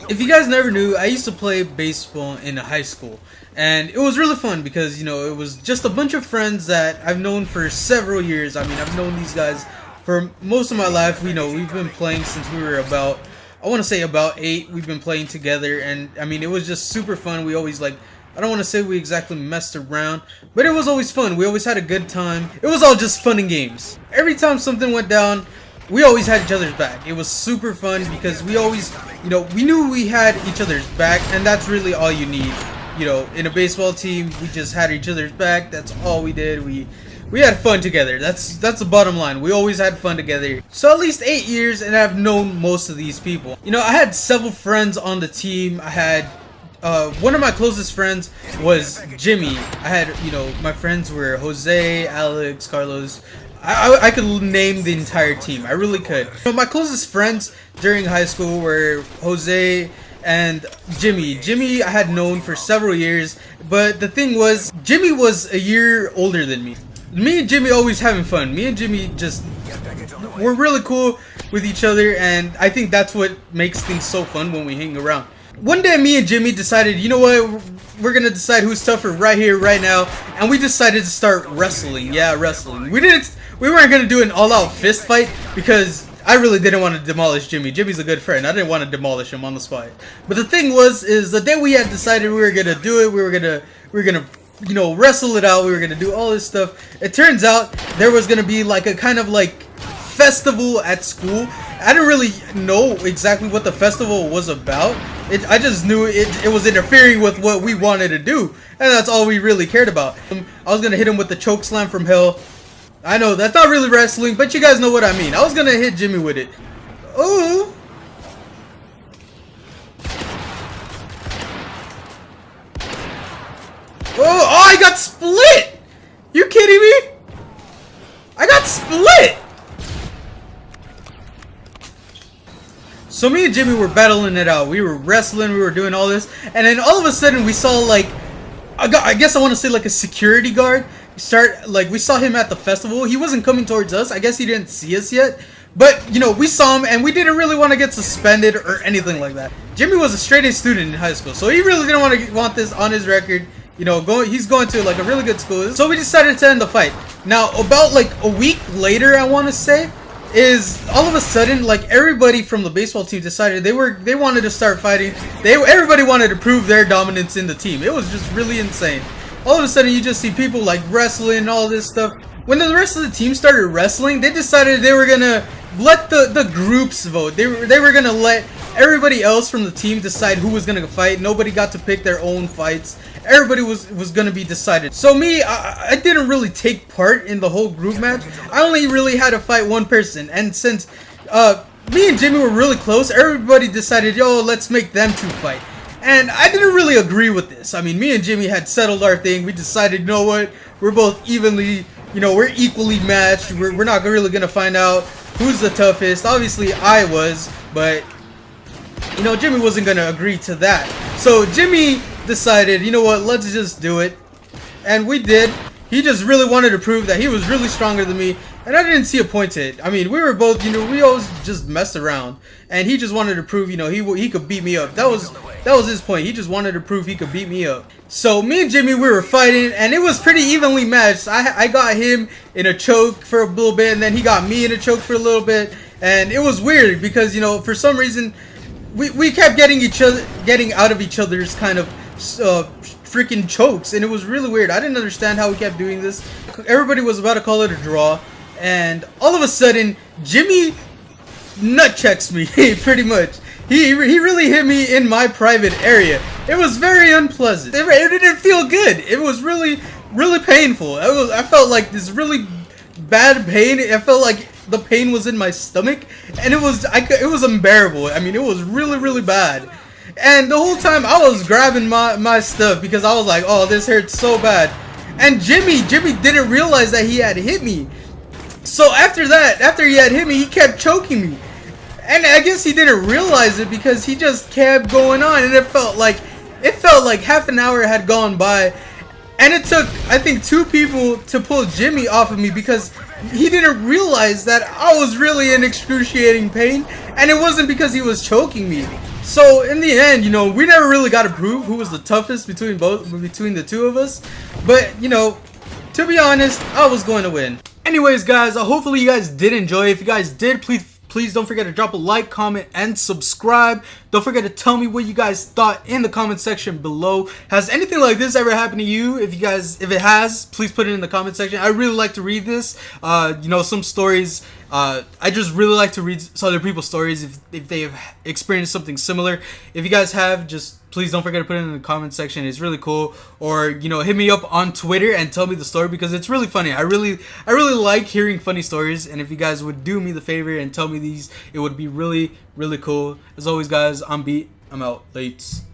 If you guys never knew, I used to play baseball in high school, and it was really fun because it was just a bunch of friends that I've known for several years. I mean, I've known these guys for most of my life. We've been playing since we were about, I want to say about 8. We've been playing together, and I mean, it was just super fun. We always I don't want to say we exactly messed around, but it was always fun. We always had a good time. It was all just fun and games. Every time something went down, we always had each other's back. It was super fun because we always, we knew we had each other's back, and that's really all you need. In a baseball team, we just had each other's back. That's all we did. We had fun together. That's the bottom line. We always had fun together. So at least 8 years, and I've known most of these people. I had several friends on the team. I had one of my closest friends was Jimmy. I had, my friends were Jose, Alex, Carlos. I could name the entire team. I really could. My closest friends during high school were Jose and Jimmy. Jimmy I had known for several years, but the thing was, Jimmy was a year older than me. Me and Jimmy always having fun. Me and Jimmy we're really cool with each other, and I think that's what makes things so fun when we hang around. One day me and Jimmy decided, you know what, we're gonna decide who's tougher right here, right now, and we decided to start wrestling. Yeah, wrestling. We weren't gonna do an all-out fist fight because I really didn't want to demolish Jimmy. Jimmy's a good friend. I didn't want to demolish him on the spot. But the thing is the day we had decided we were gonna do it, we were gonna wrestle it out. We were gonna do all this stuff. It turns out there was gonna be like a kind of like festival at school. I didn't really know exactly what the festival was about. I just knew it was interfering with what we wanted to do, and that's all we really cared about. I was gonna hit him with the choke slam from hell. I know that's not really wrestling, but you guys know what I mean. I was gonna hit Jimmy with it. Oh. Oh, I got split! You kidding me? I got split! So me and Jimmy were battling it out. We were wrestling, we were doing all this, and then all of a sudden we saw like, I guess I want to say like a security guard we saw him at the festival. He wasn't coming towards us. I guess he didn't see us yet. But, we saw him, and we didn't really want to get suspended or anything like that. Jimmy was a straight-A student in high school, so he really didn't want this on his record. He's going to like a really good school. So we decided to end the fight. Now, about like a week later, I want to say, is all of a sudden like everybody from the baseball team decided they wanted to start fighting. Everybody wanted to prove their dominance in the team. It was just really insane. All of a sudden you just see people like wrestling and all this stuff. When the rest of the team started wrestling, they decided they were gonna let the groups vote. They were gonna let everybody else from the team decide who was gonna fight. Nobody got to pick their own fights. Everybody was gonna be decided. So me, I didn't really take part in the whole group match. I only really had to fight one person, and since me and Jimmy were really close, everybody decided, yo, let's make them two fight. And I didn't really agree with this. I mean, me and Jimmy had settled our thing. We decided, you know what, we're both evenly, we're equally matched. We're not really gonna find out who's the toughest. Obviously I was, but Jimmy wasn't gonna agree to that. So Jimmy decided, you know what, let's just do it. And we did. He just really wanted to prove that he was really stronger than me, and I didn't see a point to it. I mean, we were both, we always just messed around, and he just wanted to prove, he could beat me up. That was his point. He just wanted to prove he could beat me up. So me and Jimmy, we were fighting, and it was pretty evenly matched. I got him in a choke for a little bit, and then he got me in a choke for a little bit, and it was weird because for some reason we kept getting out of each other's kind of freaking chokes, and it was really weird. I didn't understand how we kept doing this. Everybody was about to call it a draw, and all of a sudden Jimmy nut checks me pretty much. He really hit me in my private area. It was very unpleasant. It didn't feel good. It was really painful. I felt like this really bad pain. I felt like the pain was in my stomach, and it was unbearable. I mean, it was really bad. And the whole time I was grabbing my stuff because I was like, oh, this hurts so bad. And Jimmy didn't realize that he had hit me. So after he had hit me, he kept choking me. And I guess he didn't realize it because he just kept going on, and it felt like half an hour had gone by, and it took, I think, 2 people to pull Jimmy off of me because he didn't realize that I was really in excruciating pain, and it wasn't because he was choking me. So in the end, you know, we never really got to prove who was the toughest between the two of us. But you know, to be honest, I was going to win. Anyways, guys, hopefully you guys did enjoy. If you guys did, please don't forget to drop a like, comment, and subscribe. Don't forget to tell me what you guys thought in the comment section below. Has anything like this ever happened to you? If it has, please put it in the comment section. I really like to read this. You know, some stories. I just really like to read other people's stories if they have experienced something similar. If you guys have, just please don't forget to put it in the comment section. It's really cool. Or, you know, hit me up on Twitter and tell me the story because it's really funny. I really like hearing funny stories, and if you guys would do me the favor and tell me these, it would be really, really cool. As always, guys, I'm Beat. I'm out. Lates.